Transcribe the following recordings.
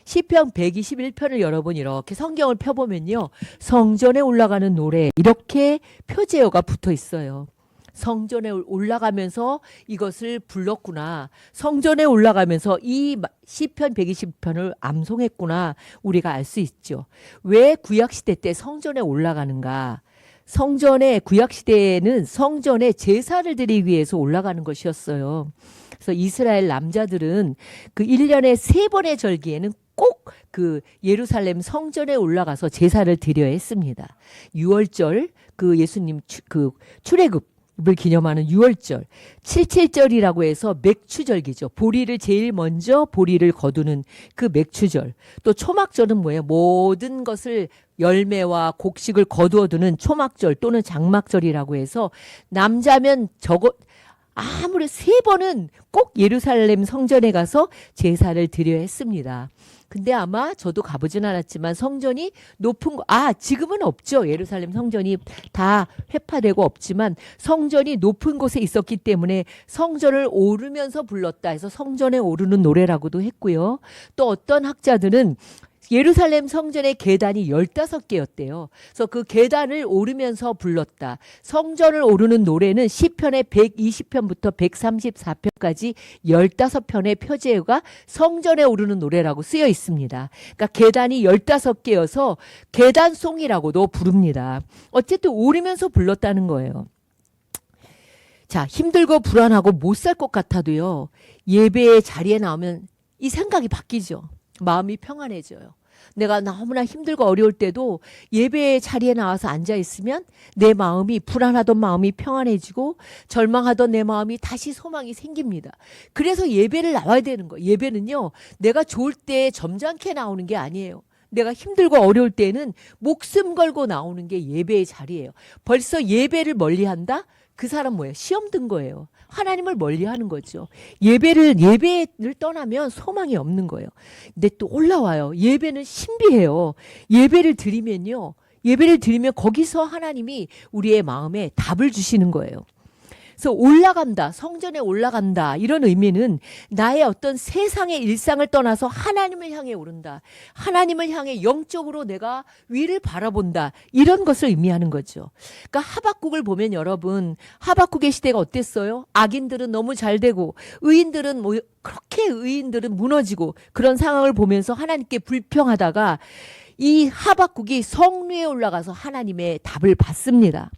시편 121편을 여러분 이렇게 성경을 펴보면요. 성전에 올라가는 노래 이렇게 표제어가 붙어 있어요. 성전에 올라가면서 이것을 불렀구나. 성전에 올라가면서 이 시편 120편을 암송했구나. 우리가 알 수 있죠. 왜 구약시대 때 성전에 올라가는가? 성전에 구약시대에는 성전에 제사를 드리기 위해서 올라가는 것이었어요. 그래서 이스라엘 남자들은 그 1년에 3번의 절기에는 꼭 그 예루살렘 성전에 올라가서 제사를 드려야 했습니다. 6월절 그 예수님 출애굽을 기념하는 6월절, 77절이라고 해서 맥추절기죠. 보리를 제일 먼저 보리를 거두는 그 맥추절. 또 초막절은 뭐예요? 모든 것을 열매와 곡식을 거두어두는 초막절 또는 장막절이라고 해서 남자면 아무리 3번은 꼭 예루살렘 성전에 가서 제사를 드려야 했습니다. 근데 아마 저도 가보진 않았지만 성전이 높은 지금은 없죠. 예루살렘 성전이 다 회파되고 없지만 성전이 높은 곳에 있었기 때문에 성전을 오르면서 불렀다 해서 성전에 오르는 노래라고도 했고요. 또 어떤 학자들은 예루살렘 성전의 계단이 15개였대요. 그래서 그 계단을 오르면서 불렀다. 성전을 오르는 노래는 시편의 120편부터 134편까지 15편의 표제가 성전에 오르는 노래라고 쓰여 있습니다. 그러니까 계단이 15개여서 계단송이라고도 부릅니다. 어쨌든 오르면서 불렀다는 거예요. 자, 힘들고 불안하고 못 살 것 같아도요. 예배의 자리에 나오면 이 생각이 바뀌죠. 마음이 평안해져요. 내가 너무나 힘들고 어려울 때도 예배의 자리에 나와서 앉아있으면 내 마음이 불안하던 마음이 평안해지고 절망하던 내 마음이 다시 소망이 생깁니다. 그래서 예배를 나와야 되는 거예요. 예배는요. 내가 좋을 때 점잖게 나오는 게 아니에요. 내가 힘들고 어려울 때는 목숨 걸고 나오는 게 예배의 자리예요. 벌써 예배를 멀리한다? 그 사람 뭐예요? 시험 든 거예요. 하나님을 멀리하는 거죠. 예배를 떠나면 소망이 없는 거예요. 근데 또 올라와요. 예배는 신비해요. 예배를 드리면 거기서 하나님이 우리의 마음에 답을 주시는 거예요. 그래서 올라간다, 성전에 올라간다 이런 의미는 나의 어떤 세상의 일상을 떠나서 하나님을 향해 오른다. 하나님을 향해 영적으로 내가 위를 바라본다. 이런 것을 의미하는 거죠. 그러니까 하박국을 보면 여러분, 하박국의 시대가 어땠어요? 악인들은 너무 잘 되고 의인들은 무너지고 그런 상황을 보면서 하나님께 불평하다가 이 하박국이 성 위에 올라가서 하나님의 답을 받습니다.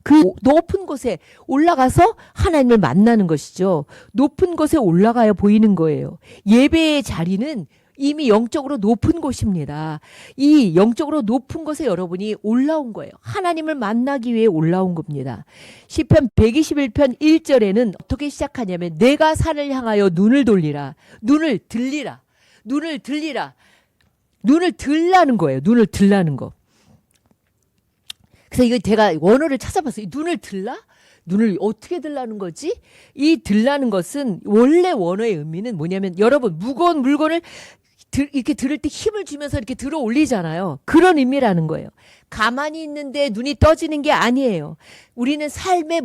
그 높은 곳에 올라가서 하나님을 만나는 것이죠. 높은 곳에 올라가야 보이는 거예요. 예배의 자리는 이미 영적으로 높은 곳입니다. 이 영적으로 높은 곳에 여러분이 올라온 거예요. 하나님을 만나기 위해 올라온 겁니다. 시편 121편 1절에는 어떻게 시작하냐면 내가 산을 향하여 눈을 돌리라. 눈을 들리라. 눈을 들라는 거예요. 눈을 들라는 거. 그래서 이거 제가 원어를 찾아봤어요. 눈을 들라? 눈을 어떻게 들라는 거지? 이 들라는 것은 원래 원어의 의미는 뭐냐면 여러분 무거운 물건을 이렇게 들을 때 힘을 주면서 이렇게 들어 올리잖아요. 그런 의미라는 거예요. 가만히 있는데 눈이 떠지는 게 아니에요. 우리는 삶의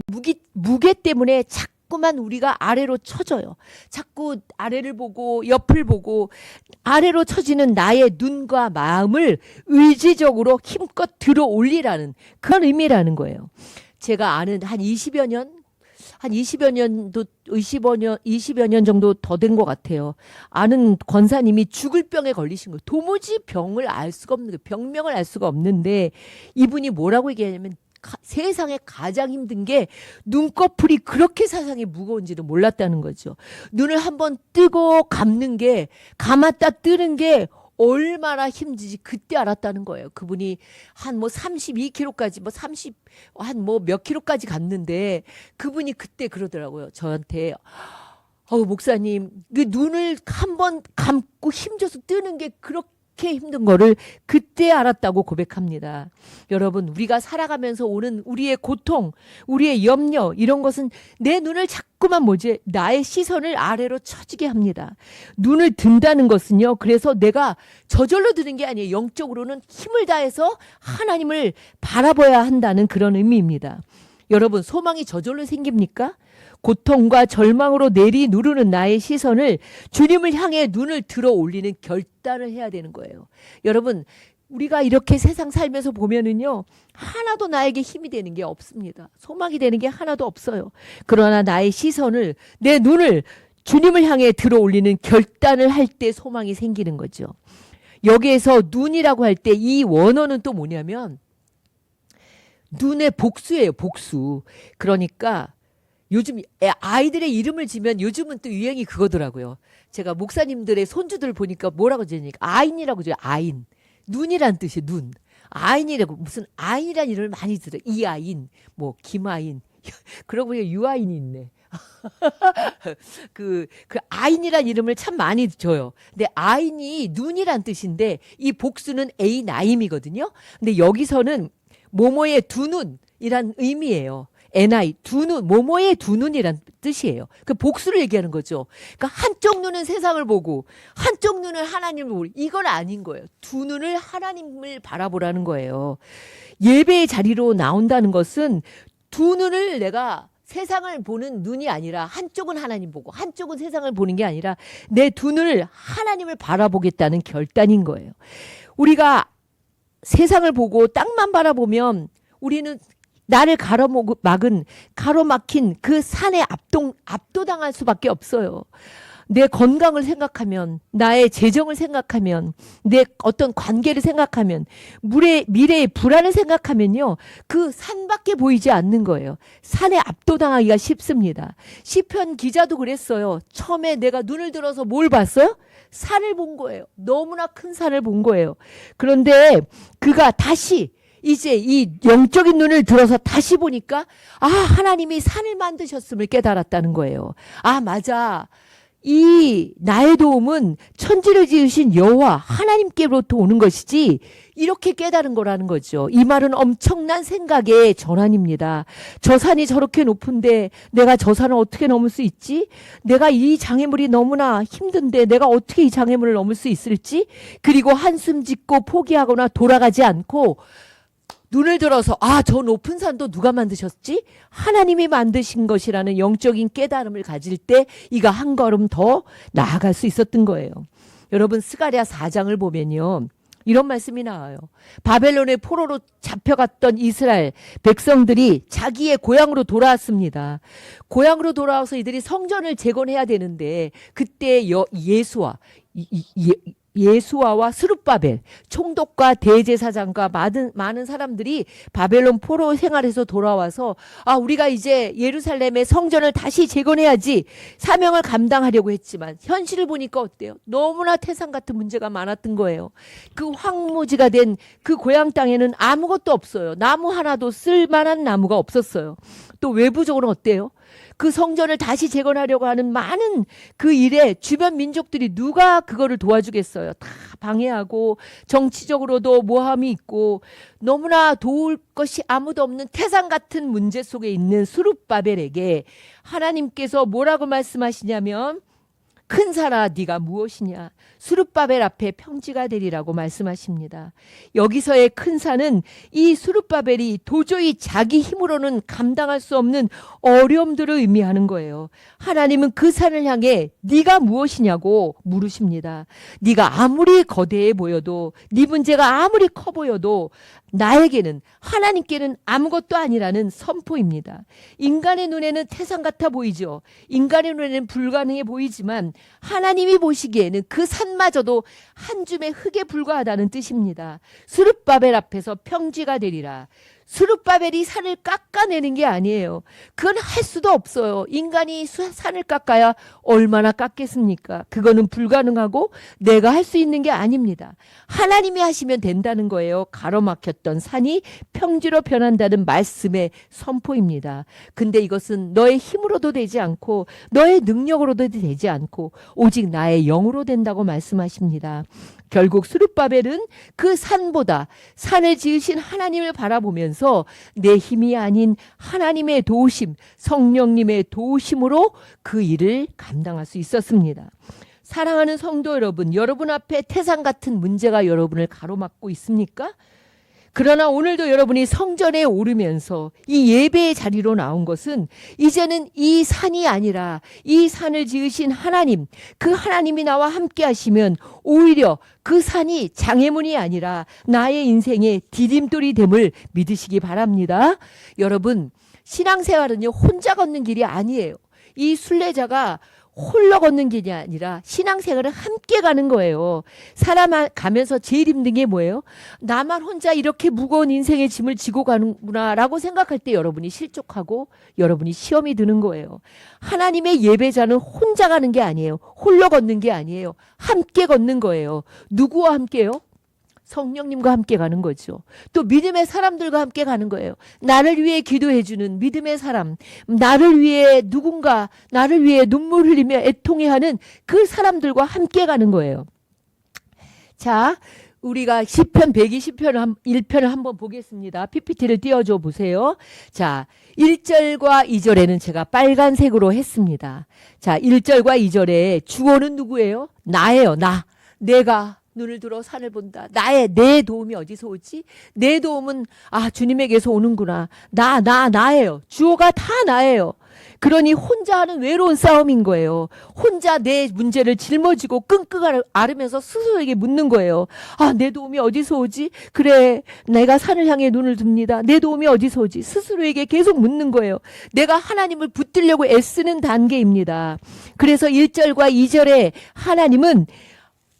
무게 때문에 자꾸만 우리가 아래로 처져요. 자꾸 아래를 보고 옆을 보고 아래로 처지는 나의 눈과 마음을 의지적으로 힘껏 들어 올리라는 그런 의미라는 거예요. 제가 아는 한 20여 년 정도 더 된 것 같아요. 아는 권사님이 죽을 병에 걸리신 거예요. 도무지 병명을 알 수가 없는데 이분이 뭐라고 얘기하냐면 세상에 가장 힘든 게 눈꺼풀이 그렇게 세상에 무거운지도 몰랐다는 거죠. 눈을 한번 뜨고 감았다 뜨는 게 얼마나 힘든지 그때 알았다는 거예요. 그분이 한 32kg까지 몇 킬로까지 갔는데 그분이 그때 그러더라고요. 저한테 목사님 그 눈을 한번 감고 힘줘서 뜨는 게 그렇게 힘든 거를 그때 알았다고 고백합니다. 여러분 우리가 살아가면서 오는 우리의 고통, 우리의 염려 이런 것은 내 눈을 자꾸만 나의 시선을 아래로 처지게 합니다. 눈을 든다는 것은요. 그래서 내가 저절로 드는 게 아니에요. 영적으로는 힘을 다해서 하나님을 바라봐야 한다는 그런 의미입니다. 여러분 소망이 저절로 생깁니까? 고통과 절망으로 내리누르는 나의 시선을 주님을 향해 눈을 들어 올리는 결단을 해야 되는 거예요. 여러분, 우리가 이렇게 세상 살면서 보면은요, 하나도 나에게 힘이 되는 게 없습니다. 소망이 되는 게 하나도 없어요. 그러나 나의 시선을, 내 눈을 주님을 향해 들어 올리는 결단을 할 때 소망이 생기는 거죠. 여기에서 눈이라고 할 때 이 원어는 또 뭐냐면 눈의 복수예요. 복수. 그러니까 요즘 아이들의 이름을 지면 요즘은 또 유행이 그거더라고요. 제가 목사님들의 손주들 보니까 뭐라고 지으니까 아인이라고 줘요. 아인. 눈이란 뜻이 눈. 아인이라고 무슨 아인이란 이름을 많이 들어요. 이아인, 뭐 김아인. 그러고 보니까 유아인이 있네. 그 아인이란 이름을 참 많이 줘요. 근데 아인이 눈이란 뜻인데 이 복수는 에이나임이거든요. 근데 여기서는 모모의 두 눈이란 의미예요. NI, 두 눈, 모모의 두 눈이란 뜻이에요. 그 복수를 얘기하는 거죠. 그러니까 한쪽 눈은 세상을 보고 한쪽 눈은 하나님을 보고 이건 아닌 거예요. 두 눈을 하나님을 바라보라는 거예요. 예배의 자리로 나온다는 것은 두 눈을 내가 세상을 보는 눈이 아니라 한쪽은 하나님 보고 한쪽은 세상을 보는 게 아니라 내 두 눈을 하나님을 바라보겠다는 결단인 거예요. 우리가 세상을 보고 땅만 바라보면 우리는 나를 가로막힌 그 산에 압도당할 수밖에 없어요. 내 건강을 생각하면, 나의 재정을 생각하면, 내 어떤 관계를 생각하면, 미래의 불안을 생각하면요, 그 산밖에 보이지 않는 거예요. 산에 압도당하기가 쉽습니다. 시편 기자도 그랬어요. 처음에 내가 눈을 들어서 뭘 봤어요? 산을 본 거예요. 너무나 큰 산을 본 거예요. 그런데 그가 다시 이제 이 영적인 눈을 들어서 다시 보니까 하나님이 산을 만드셨음을 깨달았다는 거예요. 맞아. 이 나의 도움은 천지를 지으신 여호와 하나님께로부터 오는 것이지 이렇게 깨달은 거라는 거죠. 이 말은 엄청난 생각의 전환입니다. 저 산이 저렇게 높은데 내가 저 산을 어떻게 넘을 수 있지? 내가 이 장애물이 너무나 힘든데 내가 어떻게 이 장애물을 넘을 수 있을지? 그리고 한숨 짓고 포기하거나 돌아가지 않고 눈을 들어서 저 높은 산도 누가 만드셨지? 하나님이 만드신 것이라는 영적인 깨달음을 가질 때 이가 한 걸음 더 나아갈 수 있었던 거예요. 여러분 스가랴 4장을 보면요. 이런 말씀이 나와요. 바벨론의 포로로 잡혀갔던 이스라엘 백성들이 자기의 고향으로 돌아왔습니다. 고향으로 돌아와서 이들이 성전을 재건해야 되는데 그때 예수아와 스룹바벨 총독과 대제사장과 많은 사람들이 바벨론 포로 생활에서 돌아와서 우리가 이제 예루살렘의 성전을 다시 재건해야지 사명을 감당하려고 했지만 현실을 보니까 어때요? 너무나 태산 같은 문제가 많았던 거예요. 그 황무지가 된 그 고향 땅에는 아무것도 없어요. 나무 하나도 쓸만한 나무가 없었어요. 또 외부적으로 어때요? 그 성전을 다시 재건하려고 하는 많은 그 일에 주변 민족들이 누가 그거를 도와주겠어요? 다 방해하고 정치적으로도 모함이 있고 너무나 도울 것이 아무도 없는 태산 같은 문제 속에 있는 스룹바벨에게 하나님께서 뭐라고 말씀하시냐면 큰 산아 네가 무엇이냐 스룹바벨 앞에 평지가 되리라고 말씀하십니다. 여기서의 큰 산은 이 스룹바벨이 도저히 자기 힘으로는 감당할 수 없는 어려움들을 의미하는 거예요. 하나님은 그 산을 향해 네가 무엇이냐고 물으십니다. 네가 아무리 거대해 보여도 네 문제가 아무리 커 보여도 나에게는 하나님께는 아무것도 아니라는 선포입니다. 인간의 눈에는 태산 같아 보이죠. 인간의 눈에는 불가능해 보이지만 하나님이 보시기에는 그 산마저도 한 줌의 흙에 불과하다는 뜻입니다. 스룹바벨 앞에서 평지가 되리라. 스룹바벨이 산을 깎아내는 게 아니에요. 그건 할 수도 없어요. 인간이 산을 깎아야 얼마나 깎겠습니까? 그거는 불가능하고 내가 할 수 있는 게 아닙니다. 하나님이 하시면 된다는 거예요. 가로막혔던 산이 평지로 변한다는 말씀의 선포입니다. 근데 이것은 너의 힘으로도 되지 않고 너의 능력으로도 되지 않고 오직 나의 영으로 된다고 말씀하십니다. 결국 스룹바벨은 그 산보다 산을 지으신 하나님을 바라보면서 내 힘이 아닌 하나님의 도우심, 성령님의 도우심으로 그 일을 감당할 수 있었습니다. 사랑하는 성도 여러분, 여러분 앞에 태산 같은 문제가 여러분을 가로막고 있습니까? 그러나 오늘도 여러분이 성전에 오르면서 이 예배의 자리로 나온 것은 이제는 이 산이 아니라 이 산을 지으신 하나님, 그 하나님이 나와 함께 하시면 오히려 그 산이 장애물이 아니라 나의 인생의 디딤돌이 됨을 믿으시기 바랍니다. 여러분, 신앙생활은요, 혼자 걷는 길이 아니에요. 이 순례자가 홀로 걷는 길이 아니라 신앙생활은 함께 가는 거예요. 가면서 제일 힘든 게 뭐예요? 나만 혼자 이렇게 무거운 인생의 짐을 지고 가는구나 라고 생각할 때 여러분이 실족하고 여러분이 시험이 드는 거예요. 하나님의 예배자는 혼자 가는 게 아니에요. 홀로 걷는 게 아니에요. 함께 걷는 거예요. 누구와 함께요? 성령님과 함께 가는 거죠. 또 믿음의 사람들과 함께 가는 거예요. 나를 위해 기도해주는 믿음의 사람, 나를 위해 누군가, 나를 위해 눈물 흘리며 애통해하는 그 사람들과 함께 가는 거예요. 자, 우리가 시편 120편 1편을 한번 보겠습니다. PPT를 띄워줘 보세요. 자, 1절과 2절에는 제가 빨간색으로 했습니다. 자, 1절과 2절에 주어는 누구예요? 나예요. 내가 눈을 들어 산을 본다. 내 도움이 어디서 오지? 내 도움은 주님에게서 오는구나. 나예요. 주어가 다 나예요. 그러니 혼자 하는 외로운 싸움인 거예요. 혼자 내 문제를 짊어지고 끙끙 앓으면서 스스로에게 묻는 거예요. 내 도움이 어디서 오지? 그래, 내가 산을 향해 눈을 듭니다. 내 도움이 어디서 오지? 스스로에게 계속 묻는 거예요. 내가 하나님을 붙들려고 애쓰는 단계입니다. 그래서 1절과 2절에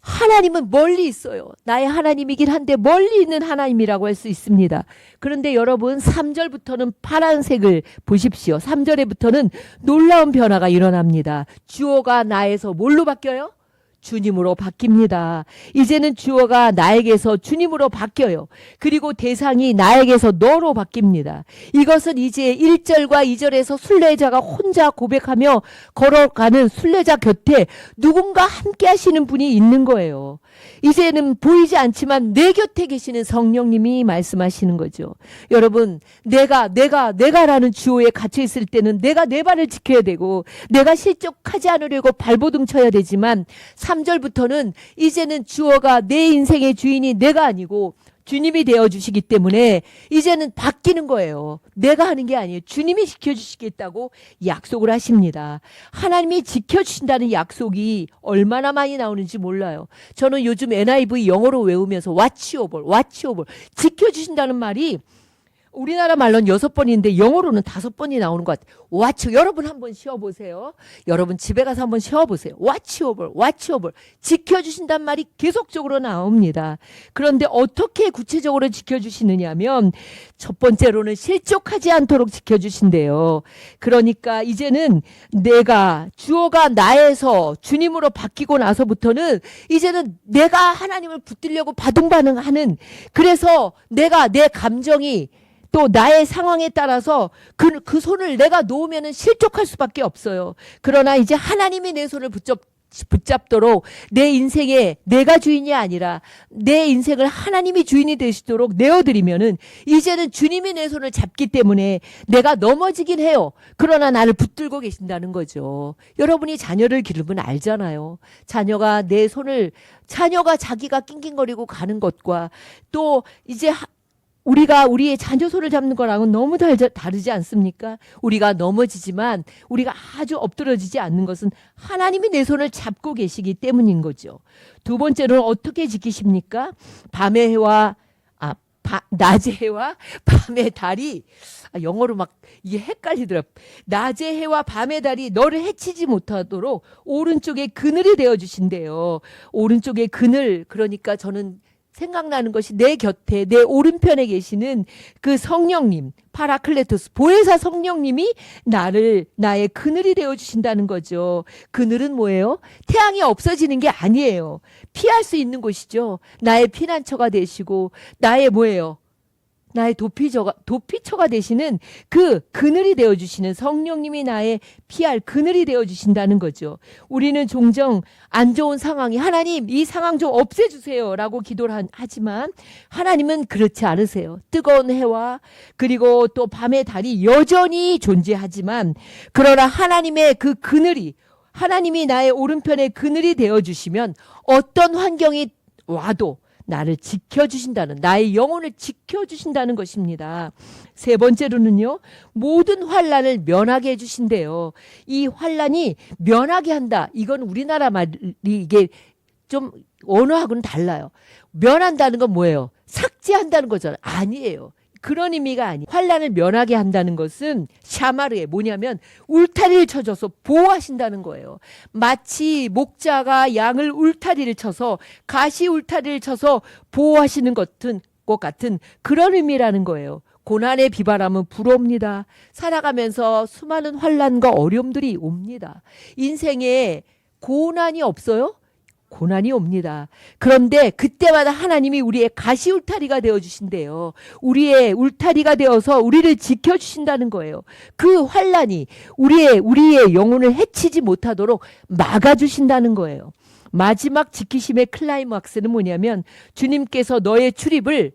하나님은 멀리 있어요. 나의 하나님이긴 한데 멀리 있는 하나님이라고 할 수 있습니다. 그런데 여러분 3절부터는 파란색을 보십시오. 3절에부터는 놀라운 변화가 일어납니다. 주어가 나에서 뭘로 바뀌어요? 주님으로 바뀝니다. 이제는 주어가 나에게서 주님으로 바뀌어요. 그리고 대상이 나에게서 너로 바뀝니다. 이것은 이제 1절과 2절에서 순례자가 혼자 고백하며 걸어가는 순례자 곁에 누군가 함께 하시는 분이 있는 거예요. 이제는 보이지 않지만 내 곁에 계시는 성령님이 말씀하시는 거죠. 여러분, 내가라는 주어에 갇혀 있을 때는 내가 내 발을 지켜야 되고 내가 실족하지 않으려고 발버둥 쳐야 되지만 3절부터는 이제는 주어가 내 인생의 주인이 내가 아니고 주님이 되어주시기 때문에 이제는 바뀌는 거예요. 내가 하는 게 아니에요. 주님이 지켜주시겠다고 약속을 하십니다. 하나님이 지켜주신다는 약속이 얼마나 많이 나오는지 몰라요. 저는 요즘 NIV 영어로 외우면서 watchable 지켜주신다는 말이 우리나라 말로는 6번인데 영어로는 5번이 나오는 것 같아요. watch. 여러분 한번 쉬어보세요. 여러분 집에 가서 한번 쉬어보세요. watchable. 지켜주신단 말이 계속적으로 나옵니다. 그런데 어떻게 구체적으로 지켜주시느냐 하면 첫 번째로는 실족하지 않도록 지켜주신대요. 그러니까 이제는 주어가 나에서 주님으로 바뀌고 나서부터는 이제는 내가 하나님을 붙들려고 바둥바둥하는, 그래서 내 감정이 또 나의 상황에 따라서 그 손을 내가 놓으면 실족할 수밖에 없어요. 그러나 이제 하나님이 내 손을 붙잡도록 내 인생에 내가 주인이 아니라 내 인생을 하나님이 주인이 되시도록 내어드리면은 이제는 주님이 내 손을 잡기 때문에 내가 넘어지긴 해요. 그러나 나를 붙들고 계신다는 거죠. 여러분이 자녀를 기르면 알잖아요. 자녀가 자기가 낑낑거리고 가는 것과 또 이제 우리가 우리의 자녀 손을 잡는 거랑은 너무 다르지 않습니까? 우리가 넘어지지만 우리가 아주 엎드러지지 않는 것은 하나님이 내 손을 잡고 계시기 때문인 거죠. 두 번째로는 어떻게 지키십니까? 낮의 해와 밤의 달이 영어로 막 이게 헷갈리더라고요. 낮의 해와 밤의 달이 너를 해치지 못하도록 오른쪽에 그늘이 되어주신대요. 오른쪽에 그늘, 그러니까 저는 생각나는 것이 내 곁에 내 오른편에 계시는 그 성령님, 파라클레토스, 보혜사 성령님이 나의 그늘이 되어주신다는 거죠. 그늘은 뭐예요? 태양이 없어지는 게 아니에요. 피할 수 있는 곳이죠. 나의 피난처가 되시고 나의 도피처가 되시는 그 그늘이 되어주시는 성령님이 나의 피할 그늘이 되어주신다는 거죠. 우리는 종종 안 좋은 상황이 하나님 이 상황 좀 없애주세요 라고 기도를 하지만 하나님은 그렇지 않으세요. 뜨거운 해와 그리고 또 밤의 달이 여전히 존재하지만 그러나 하나님의 그 그늘이, 하나님이 나의 오른편에 그늘이 되어주시면 어떤 환경이 와도 나를 지켜주신다는, 나의 영혼을 지켜주신다는 것입니다. 세 번째로는요, 모든 환난을 면하게 해주신대요. 이 환난이 면하게 한다. 이건 우리나라 말이 이게 좀 언어하고는 달라요. 면한다는 건 뭐예요? 삭제한다는 거잖아요. 아니에요. 그런 의미가 아니. 환난을 면하게 한다는 것은 샤마르에 뭐냐면 울타리를 쳐줘서 보호하신다는 거예요. 마치 목자가 양을 울타리를 쳐서 가시 울타리를 쳐서 보호하시는 것 같은 그런 의미라는 거예요. 고난의 비바람은 불어옵니다. 살아가면서 수많은 환난과 어려움들이 옵니다. 인생에 고난이 없어요? 고난이 옵니다. 그런데 그때마다 하나님이 우리의 가시 울타리가 되어주신대요. 우리의 울타리가 되어서 우리를 지켜주신다는 거예요. 그 환난이 우리의 영혼을 해치지 못하도록 막아주신다는 거예요. 마지막 지키심의 클라이막스는 뭐냐면 주님께서 너의 출입을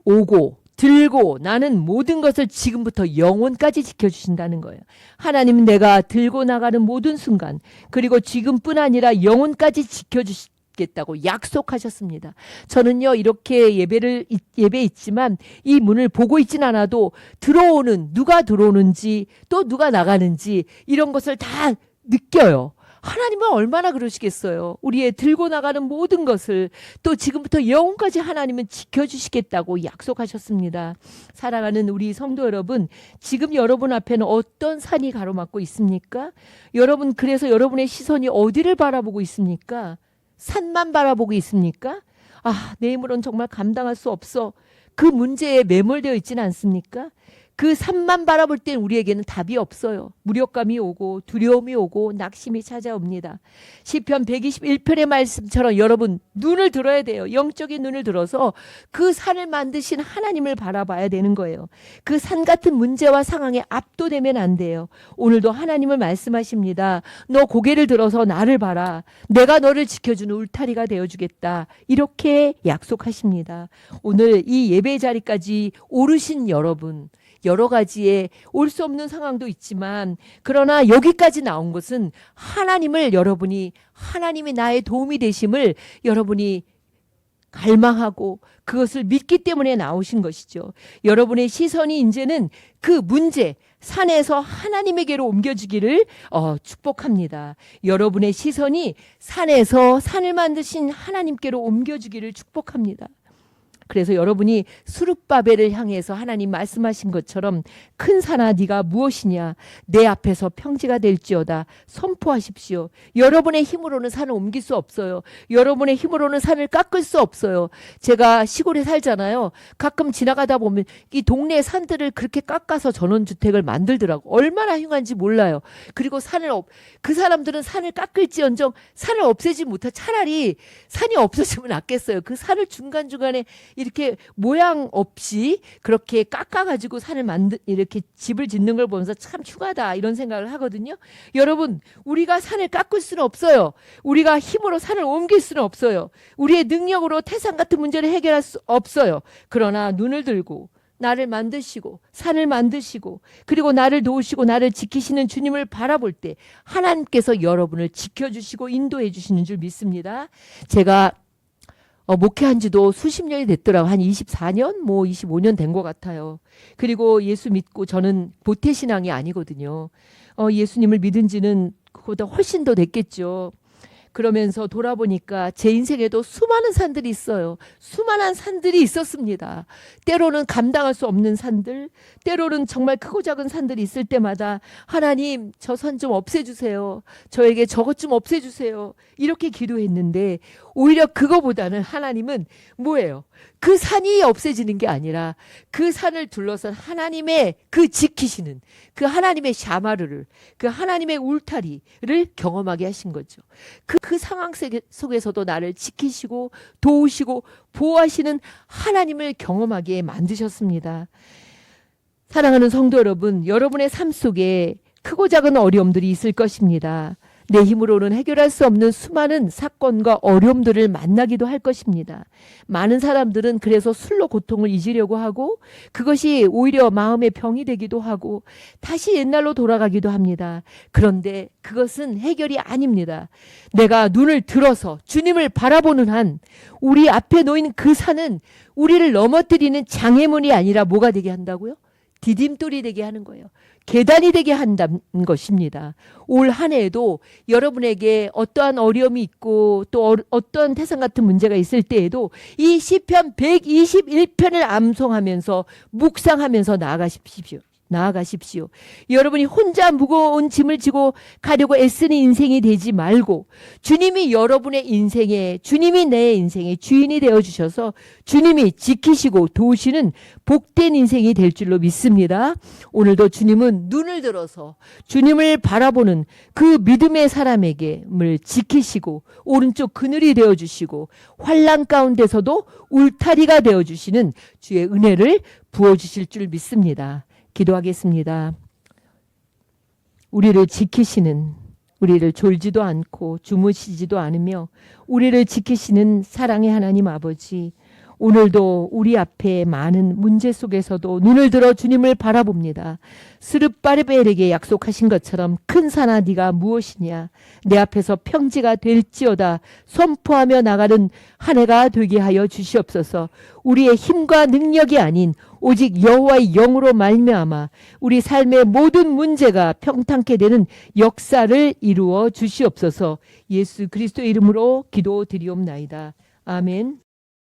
오고 들고 나는 모든 것을 지금부터 영원까지 지켜주신다는 거예요. 하나님은 내가 들고 나가는 모든 순간 그리고 지금뿐 아니라 영원까지 지켜주시겠다고 약속하셨습니다. 저는요 이렇게 예배 있지만 이 문을 보고 있진 않아도 누가 들어오는지 또 누가 나가는지 이런 것을 다 느껴요. 하나님은 얼마나 그러시겠어요. 우리의 들고 나가는 모든 것을 또 지금부터 영원까지 하나님은 지켜주시겠다고 약속하셨습니다. 사랑하는 우리 성도 여러분, 지금 여러분 앞에는 어떤 산이 가로막고 있습니까? 여러분, 그래서 여러분의 시선이 어디를 바라보고 있습니까? 산만 바라보고 있습니까? 내 힘으로는 정말 감당할 수 없어. 그 문제에 매몰되어 있지는 않습니까? 그 산만 바라볼 땐 우리에게는 답이 없어요. 무력감이 오고 두려움이 오고 낙심이 찾아옵니다. 시편 121편의 말씀처럼 여러분 눈을 들어야 돼요. 영적인 눈을 들어서 그 산을 만드신 하나님을 바라봐야 되는 거예요. 그 산 같은 문제와 상황에 압도되면 안 돼요. 오늘도 하나님을 말씀하십니다. 너 고개를 들어서 나를 봐라. 내가 너를 지켜주는 울타리가 되어주겠다. 이렇게 약속하십니다. 오늘 이 예배 자리까지 오르신 여러분, 여러 가지의 올 수 없는 상황도 있지만 그러나 여기까지 나온 것은 하나님이 나의 도움이 되심을 여러분이 갈망하고 그것을 믿기 때문에 나오신 것이죠. 여러분의 시선이 이제는 그 문제, 산에서 하나님에게로 옮겨지기를 축복합니다. 여러분의 시선이 산에서 산을 만드신 하나님께로 옮겨지기를 축복합니다. 그래서 여러분이 수룹바벨을 향해서 하나님 말씀하신 것처럼 큰 산아 네가 무엇이냐 내 앞에서 평지가 될지어다 선포하십시오. 여러분의 힘으로는 산을 옮길 수 없어요. 여러분의 힘으로는 산을 깎을 수 없어요. 제가 시골에 살잖아요. 가끔 지나가다 보면 이 동네 산들을 그렇게 깎아서 전원주택을 만들더라고. 얼마나 흉한지 몰라요. 그리고 그 사람들은 산을 깎을지언정 산을 없애지 못해 차라리 산이 없어지면 낫겠어요. 그 산을 중간중간에 이렇게 모양 없이 그렇게 깎아가지고 이렇게 집을 짓는 걸 보면서 참 흉하다 이런 생각을 하거든요. 여러분, 우리가 산을 깎을 수는 없어요. 우리가 힘으로 산을 옮길 수는 없어요. 우리의 능력으로 태산 같은 문제를 해결할 수 없어요. 그러나 눈을 들고 나를 만드시고 산을 만드시고 그리고 나를 도우시고 나를 지키시는 주님을 바라볼 때 하나님께서 여러분을 지켜주시고 인도해 주시는 줄 믿습니다. 제가 목회한 지도 수십 년이 됐더라고요. 한 24년, 25년 된 것 같아요. 그리고 예수 믿고 저는 보태신앙이 아니거든요. 예수님을 믿은 지는 그보다 훨씬 더 됐겠죠. 그러면서 돌아보니까 제 인생에도 수많은 산들이 있어요. 수많은 산들이 있었습니다. 때로는 감당할 수 없는 산들, 때로는 정말 크고 작은 산들이 있을 때마다 하나님 저 산 좀 없애주세요. 저에게 저것 좀 없애주세요. 이렇게 기도했는데 오히려 그거보다는 하나님은 뭐예요? 그 산이 없애지는 게 아니라 그 산을 둘러싼 하나님의 그 지키시는 그 하나님의 샤마르를 그 하나님의 울타리를 경험하게 하신 거죠. 그 상황 속에서도 나를 지키시고 도우시고 보호하시는 하나님을 경험하게 만드셨습니다. 사랑하는 성도 여러분, 여러분의 삶 속에 크고 작은 어려움들이 있을 것입니다. 내 힘으로는 해결할 수 없는 수많은 사건과 어려움들을 만나기도 할 것입니다. 많은 사람들은 그래서 술로 고통을 잊으려고 하고 그것이 오히려 마음의 병이 되기도 하고 다시 옛날로 돌아가기도 합니다. 그런데 그것은 해결이 아닙니다. 내가 눈을 들어서 주님을 바라보는 한 우리 앞에 놓인 그 산은 우리를 넘어뜨리는 장애물이 아니라 뭐가 되게 한다고요? 디딤돌이 되게 하는 거예요. 계단이 되게 한다는 것입니다. 올 한 해에도 여러분에게 어떠한 어려움이 있고 또 어떠한 태산 같은 문제가 있을 때에도 이 시편 121편을 암송하면서 묵상하면서 나아가십시오. 여러분이 혼자 무거운 짐을 지고 가려고 애쓰는 인생이 되지 말고 주님이 여러분의 인생에, 주님이 내 인생의 주인이 되어주셔서 주님이 지키시고 도우시는 복된 인생이 될 줄로 믿습니다. 오늘도 주님은 눈을 들어서 주님을 바라보는 그 믿음의 사람에게를 지키시고 오른쪽 그늘이 되어주시고 환난 가운데서도 울타리가 되어주시는 주의 은혜를 부어주실 줄 믿습니다. 기도하겠습니다. 우리를 지키시는, 우리를 졸지도 않고 주무시지도 않으며 우리를 지키시는 사랑의 하나님 아버지, 오늘도 우리 앞에 많은 문제 속에서도 눈을 들어 주님을 바라봅니다. 스룹바르벨에게 약속하신 것처럼 큰 산아 네가 무엇이냐, 내 앞에서 평지가 될지어다 선포하며 나가는 한 해가 되게 하여 주시옵소서. 우리의 힘과 능력이 아닌 오직 여호와의 영으로 말미암아 우리 삶의 모든 문제가 평탄케 되는 역사를 이루어 주시옵소서. 예수 그리스도의 이름으로 기도드리옵나이다. 아멘.